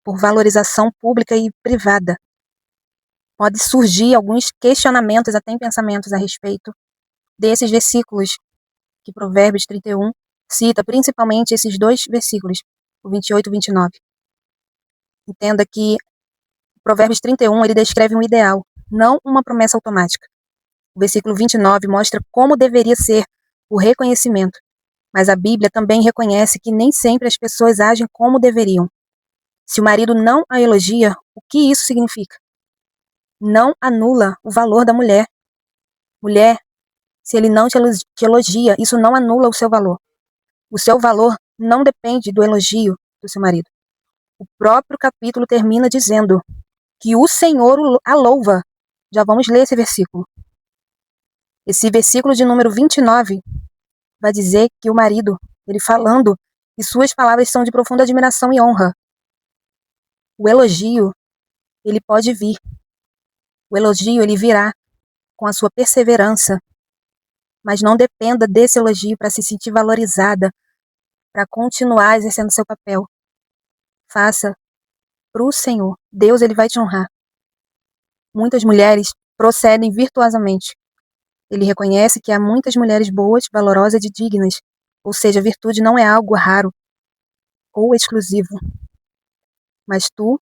por valorização pública e privada. Pode surgir alguns questionamentos, até em pensamentos a respeito desses versículos que Provérbios 31 cita, principalmente esses dois versículos, o 28 e 29. Entenda que Provérbios 31 ele descreve um ideal, não uma promessa automática. O versículo 29 mostra como deveria ser o reconhecimento, mas a Bíblia também reconhece que nem sempre as pessoas agem como deveriam. Se o marido não a elogia, o que isso significa? Não anula o valor da mulher. Mulher, se ele não te elogia, isso não anula o seu valor. O seu valor não depende do elogio do seu marido. O próprio capítulo termina dizendo que o Senhor a louva. Já vamos ler esse versículo. Esse versículo de número 29 vai dizer que o marido, ele falando, que suas palavras são de profunda admiração e honra. O elogio, ele pode vir. O elogio, ele virá com a sua perseverança. Mas não dependa desse elogio para se sentir valorizada, para continuar exercendo seu papel. Faça para o Senhor. Deus, ele vai te honrar. Muitas mulheres procedem virtuosamente. Ele reconhece que há muitas mulheres boas, valorosas e dignas. Ou seja, a virtude não é algo raro ou exclusivo. Mas tu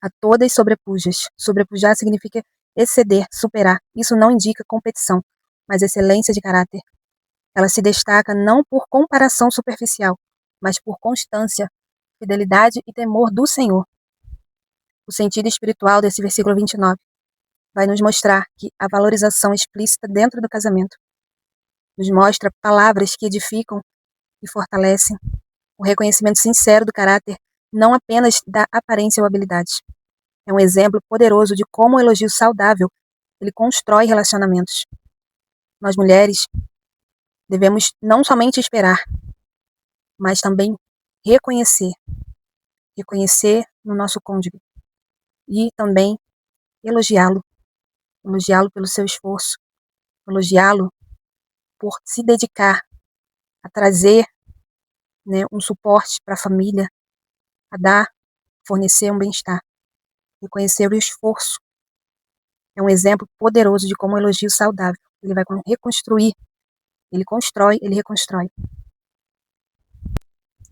a todas sobrepujas. Sobrepujar significa exceder, superar. Isso não indica competição, mas excelência de caráter. Ela se destaca não por comparação superficial, mas por constância, fidelidade e temor do Senhor. O sentido espiritual desse versículo 29 vai nos mostrar que a valorização explícita dentro do casamento nos mostra palavras que edificam e fortalecem, o reconhecimento sincero do caráter, não apenas da aparência ou habilidade. É um exemplo poderoso de como o elogio saudável ele constrói relacionamentos. Nós mulheres devemos não somente esperar, mas também reconhecer no nosso cônjuge e também elogiá-lo pelo seu esforço, elogiá-lo por se dedicar a trazer, né, um suporte para a família, a dar, fornecer um bem-estar, reconhecer o esforço. É um exemplo poderoso de como o elogio saudável, ele vai reconstruir, ele constrói, ele reconstrói.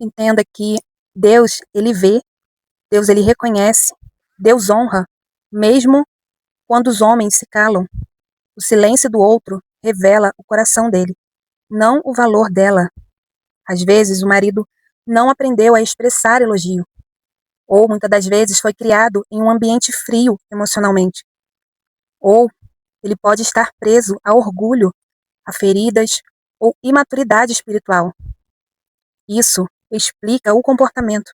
Entenda que Deus, ele vê, Deus, ele reconhece, Deus honra, mesmo quando os homens se calam. O silêncio do outro revela o coração dele, não o valor dela. Às vezes, o marido não aprendeu a expressar elogio, ou muitas das vezes foi criado em um ambiente frio emocionalmente, ou ele pode estar preso a orgulho, a feridas ou imaturidade espiritual. Isso explica o comportamento,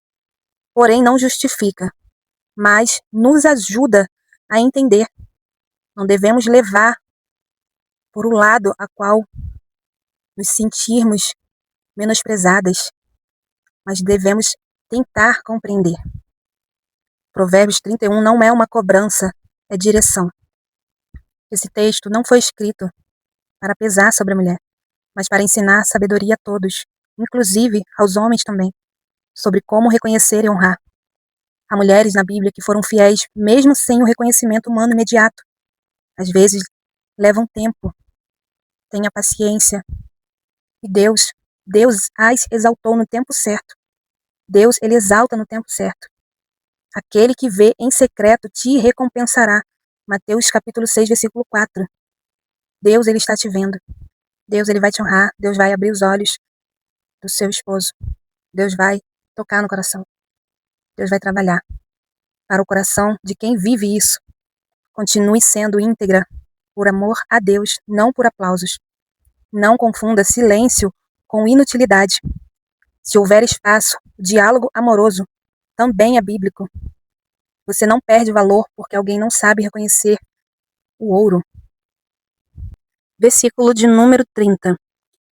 porém não justifica, mas nos ajuda a entender. Não devemos levar por um lado a qual nos sentirmos menosprezadas, mas devemos tentar compreender. Provérbios 31 não é uma cobrança, é direção. Esse texto não foi escrito para pesar sobre a mulher, mas para ensinar sabedoria a todos, inclusive aos homens também, sobre como reconhecer e honrar. Há mulheres na Bíblia que foram fiéis mesmo sem o reconhecimento humano imediato. Às vezes levam tempo. Tenha paciência. E Deus as exaltou no tempo certo. Deus, ele exalta no tempo certo. Aquele que vê em secreto te recompensará. Mateus capítulo 6, versículo 4. Deus, ele está te vendo. Deus, ele vai te honrar. Deus vai abrir os olhos do seu esposo. Deus vai tocar no coração. Deus vai trabalhar para o coração de quem vive isso. Continue sendo íntegra por amor a Deus, não por aplausos. Não confunda silêncio com inutilidade. Se houver espaço, o diálogo amoroso também é bíblico. Você não perde valor porque alguém não sabe reconhecer o ouro. Versículo de número 30.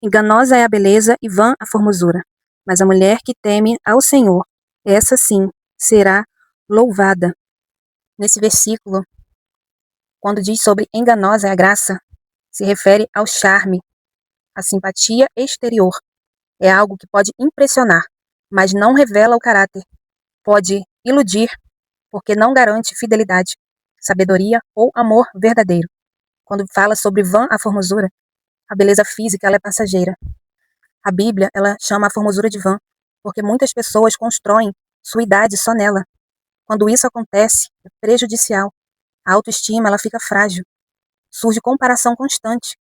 Enganosa é a beleza e vã a formosura, mas a mulher que teme ao Senhor, essa sim será louvada. Nesse versículo, quando diz sobre enganosa é a graça, se refere ao charme, à simpatia exterior. É algo que pode impressionar, mas não revela o caráter. Pode iludir, porque não garante fidelidade, sabedoria ou amor verdadeiro. Quando fala sobre vã a formosura, a beleza física ela é passageira. A Bíblia ela chama a formosura de vã, porque muitas pessoas constroem sua idade só nela. Quando isso acontece, é prejudicial. A autoestima ela fica frágil. Surge comparação constante.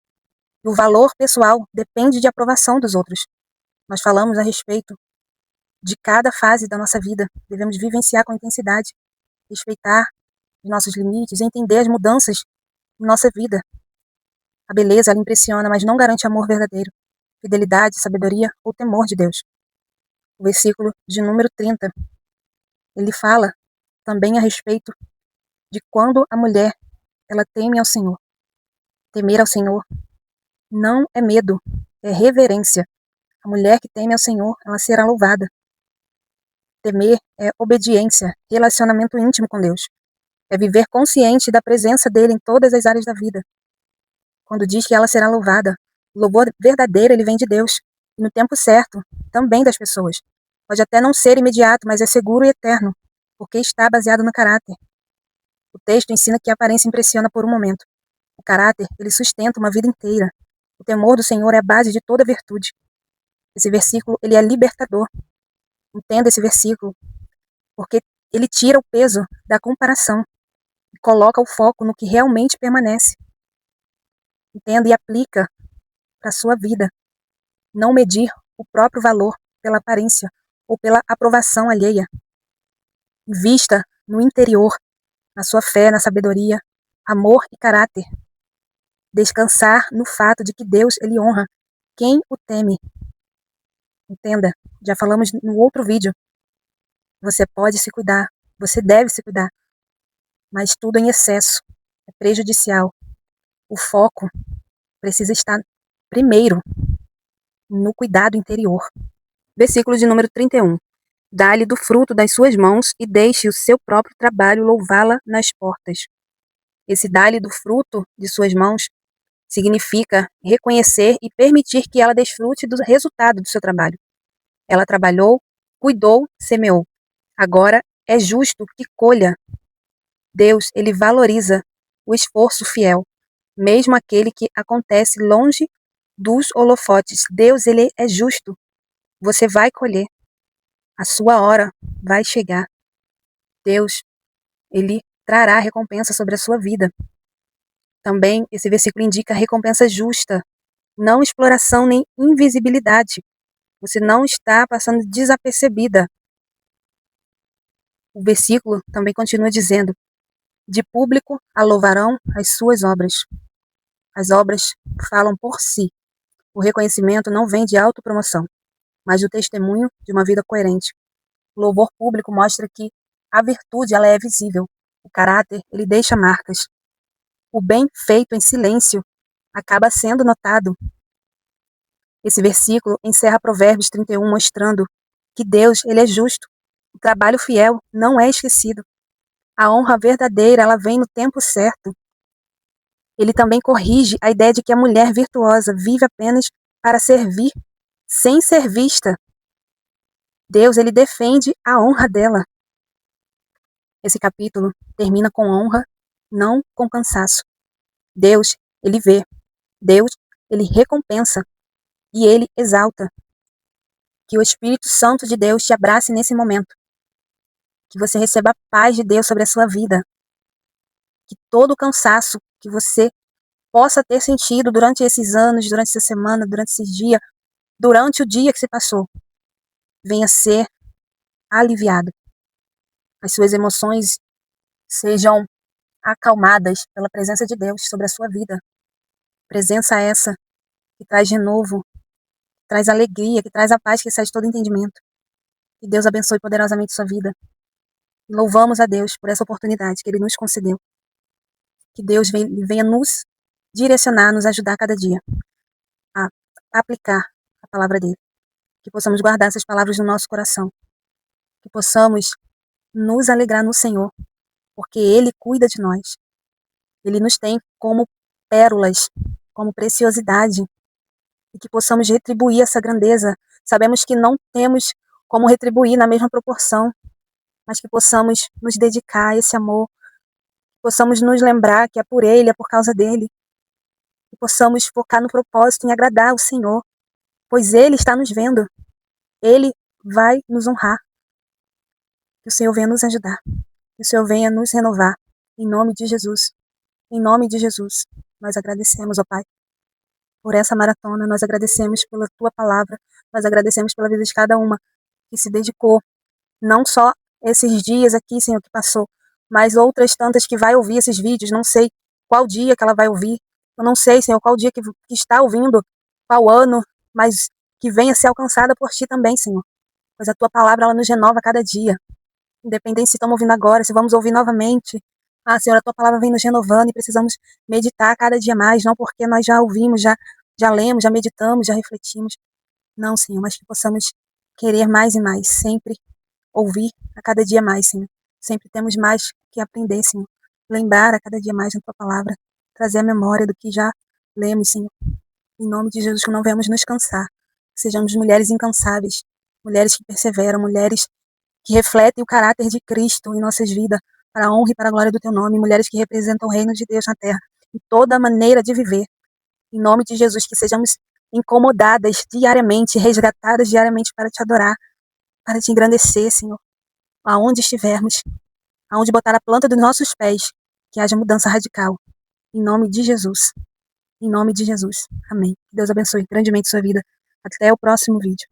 E o valor pessoal depende de aprovação dos outros. Nós falamos a respeito de cada fase da nossa vida. Devemos vivenciar com intensidade, respeitar os nossos limites, entender as mudanças em nossa vida. A beleza, ela impressiona, mas não garante amor verdadeiro, fidelidade, sabedoria ou temor de Deus. O versículo de número 30, ele fala também a respeito de quando a mulher, ela teme ao Senhor. Temer ao Senhor não é medo, é reverência. A mulher que teme ao Senhor, ela será louvada. Temer é obediência, relacionamento íntimo com Deus. É viver consciente da presença dele em todas as áreas da vida. Quando diz que ela será louvada, o louvor verdadeiro ele vem de Deus, e no tempo certo, também das pessoas. Pode até não ser imediato, mas é seguro e eterno, porque está baseado no caráter. O texto ensina que a aparência impressiona por um momento. O caráter, ele sustenta uma vida inteira. O temor do Senhor é a base de toda virtude. Esse versículo, ele é libertador. Entenda esse versículo, porque ele tira o peso da comparação e coloca o foco no que realmente permanece. Entenda e aplica para a sua vida. Não medir o próprio valor pela aparência ou pela aprovação alheia. Invista no interior, na sua fé, na sabedoria, amor e caráter. Descansar no fato de que Deus, ele honra quem o teme. Entenda, já falamos no outro vídeo. Você pode se cuidar, você deve se cuidar, mas tudo em excesso é prejudicial. O foco precisa estar primeiro no cuidado interior. Versículo de número 31. Dá-lhe do fruto das suas mãos e deixe o seu próprio trabalho louvá-la nas portas. Esse dá-lhe do fruto de suas mãos Significa reconhecer e permitir que ela desfrute do resultado do seu trabalho. Ela trabalhou, cuidou, semeou. Agora é justo que colha. Deus, ele valoriza o esforço fiel, mesmo aquele que acontece longe dos holofotes. Deus, ele é justo. Você vai colher. A sua hora vai chegar. Deus, ele trará recompensa sobre a sua vida. Também esse versículo indica recompensa justa, não exploração nem invisibilidade. Você não está passando desapercebida. O versículo também continua dizendo: de público a louvarão as suas obras. As obras falam por si. O reconhecimento não vem de autopromoção, mas do testemunho de uma vida coerente. O louvor público mostra que a virtude ela é visível. O caráter ele deixa marcas. O bem feito em silêncio acaba sendo notado. Esse versículo encerra Provérbios 31 mostrando que Deus ele é justo. O trabalho fiel não é esquecido. A honra verdadeira ela vem no tempo certo. Ele também corrige a ideia de que a mulher virtuosa vive apenas para servir, sem ser vista. Deus ele defende a honra dela. Esse capítulo termina com honra, não com cansaço. Deus, ele vê. Deus, ele recompensa. E ele exalta. Que o Espírito Santo de Deus te abrace nesse momento. Que você receba a paz de Deus sobre a sua vida. Que todo o cansaço que você possa ter sentido durante esses anos, durante essa semana, durante esses dias, durante o dia que se passou, venha ser aliviado. As suas emoções sejam acalmadas pela presença de Deus sobre a sua vida. Presença essa que traz renovo, que traz alegria, que traz a paz que excede todo entendimento. Que Deus abençoe poderosamente sua vida. Louvamos a Deus por essa oportunidade que Ele nos concedeu. Que Deus venha nos direcionar, nos ajudar cada dia a aplicar a palavra dEle. Que possamos guardar essas palavras no nosso coração. Que possamos nos alegrar no Senhor, porque Ele cuida de nós. Ele nos tem como pérolas, como preciosidade, e que possamos retribuir essa grandeza. Sabemos que não temos como retribuir na mesma proporção, mas que possamos nos dedicar a esse amor, que possamos nos lembrar que é por Ele, é por causa dEle, que possamos focar no propósito em agradar o Senhor, pois Ele está nos vendo, Ele vai nos honrar. Que o Senhor venha nos ajudar, que o Senhor venha nos renovar, em nome de Jesus. Em nome de Jesus, nós agradecemos, ó Pai, por essa maratona, nós agradecemos pela Tua palavra, nós agradecemos pela vida de cada uma que se dedicou, não só esses dias aqui, Senhor, que passou, mas outras tantas que vai ouvir esses vídeos, não sei qual dia que ela vai ouvir, eu não sei, Senhor, qual dia que está ouvindo, qual ano, mas que venha ser alcançada por Ti também, Senhor, pois a Tua palavra, ela nos renova a cada dia, independente se estamos ouvindo agora, se vamos ouvir novamente. Ah, Senhor, a Tua palavra vem nos renovando e precisamos meditar cada dia mais, não porque nós já ouvimos, já lemos, já meditamos, já refletimos. Não, Senhor, mas que possamos querer mais e mais, sempre ouvir a cada dia mais, Senhor. Sempre temos mais que aprender, Senhor. Lembrar a cada dia mais na Tua palavra, trazer a memória do que já lemos, Senhor. Em nome de Jesus, que não venhamos nos cansar. Que sejamos mulheres incansáveis, mulheres que perseveram, mulheres que refletem o caráter de Cristo em nossas vidas, para a honra e para a glória do Teu nome, mulheres que representam o reino de Deus na terra, em toda maneira de viver. Em nome de Jesus, que sejamos incomodadas diariamente, resgatadas diariamente para Te adorar, para Te engrandecer, Senhor. Aonde estivermos, aonde botar a planta dos nossos pés, que haja mudança radical. Em nome de Jesus. Em nome de Jesus. Amém. Que Deus abençoe grandemente sua vida. Até o próximo vídeo.